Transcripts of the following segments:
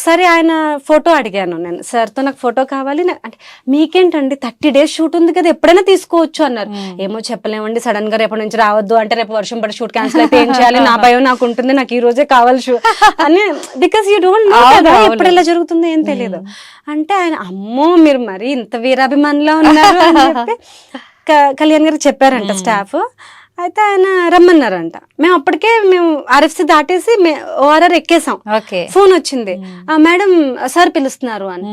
ఒకసారి ఆయన ఫోటో అడిగాను నేను, సార్తో నాకు ఫోటో కావాలి అంటే మీకేంటండి 30 days షూట్ ఉంది కదా ఎప్పుడైనా తీసుకోవచ్చు అన్నారు. ఏమో చెప్పలేమండి, సడన్ గా రేపటి నుంచి రావద్దు అంటే రేపు వర్షం పడి షూట్ క్యాన్సిల్ అయితే ఏం చేయాలి, నా భయం నాకు ఉంటుంది, నాకు ఈ రోజే కావాలి అని, బికాస్ యూ డోంట్ నో కదా ఎప్పుడు ఎలా జరుగుతుందో ఏం తెలియదు అంటే ఆయన అమ్మో మీరు మరి ఇంత వీరాభిమానిలా ఉన్నారు అని చెప్పి కళ్యాణ్ గారికి చెప్పారంట స్టాఫ్. అయితే ఆయన రమ్మన్నారంట. మేము అప్పటికే RFC దాటేసి ORR ఎక్కేసాం. ఫోన్ వచ్చింది, మేడం సార్ పిలుస్తున్నారు అని.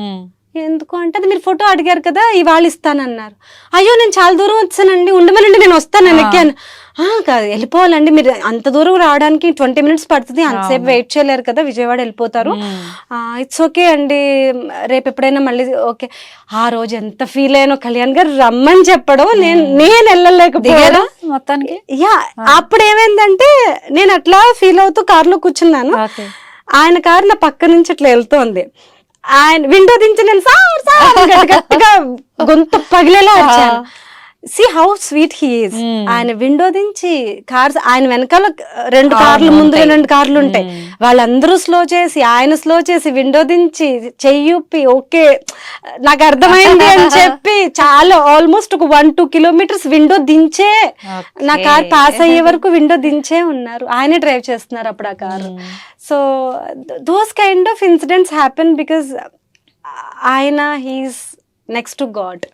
ఎందుకు అంటే అది మీరు ఫోటో అడిగారు కదా ఇవాళ ఇస్తానన్నారు. అయ్యో నేను చాలా దూరం వచ్చానండి, ఉండమనండి నేను వస్తాను, నేను ఎక్కాను. కాదు వెళ్ళిపోవాలండి, మీరు అంత దూరం రావడానికి 20 minutes పడుతుంది, అంతసేపు వెయిట్ చేయలేరు కదా, విజయవాడ వెళ్ళిపోతారు, ఇట్స్ ఓకే అండి రేపు ఎప్పుడైనా మళ్ళీ ఓకే. ఆ రోజు ఎంత ఫీల్ అయ్యానో, కళ్యాణ్ గారు రమ్మని చెప్పడం నేను వెళ్ళలేకపోయాను మొత్తానికి. యా అప్పుడు ఏమైందంటే నేను అట్లా ఫీల్ అవుతూ కార్లో కూర్చున్నాను, ఆయన కారు నా పక్క నుంచి అట్లా వెళ్తోంది. ఆయన విండో దించి నేను గట్టిగా గొంతు పగిలేలా వచ్చాను. See how sweet he is. ఆయన విండో దించి కార్స్, ఆయన వెనకాల 2 కార్లు ముందు 2 కార్లు ఉంటాయి, వాళ్ళందరూ స్లో చేసి ఆయన స్లో చేసి విండో దించి చెయ్యూపి ఓకే నాకు అర్థమైంది అని చెప్పి చాలా ఆల్మోస్ట్ ఒక 1-2 kilometers విండో దించే నా కార్ పాస్ అయ్యే వరకు విండో దించే ఉన్నారు, ఆయనే డ్రైవ్ చేస్తున్నారు అప్పుడు ఆ car. So those kind of incidents happen because ఆయన హీఈస్ నెక్స్ట్ టు గాడ్.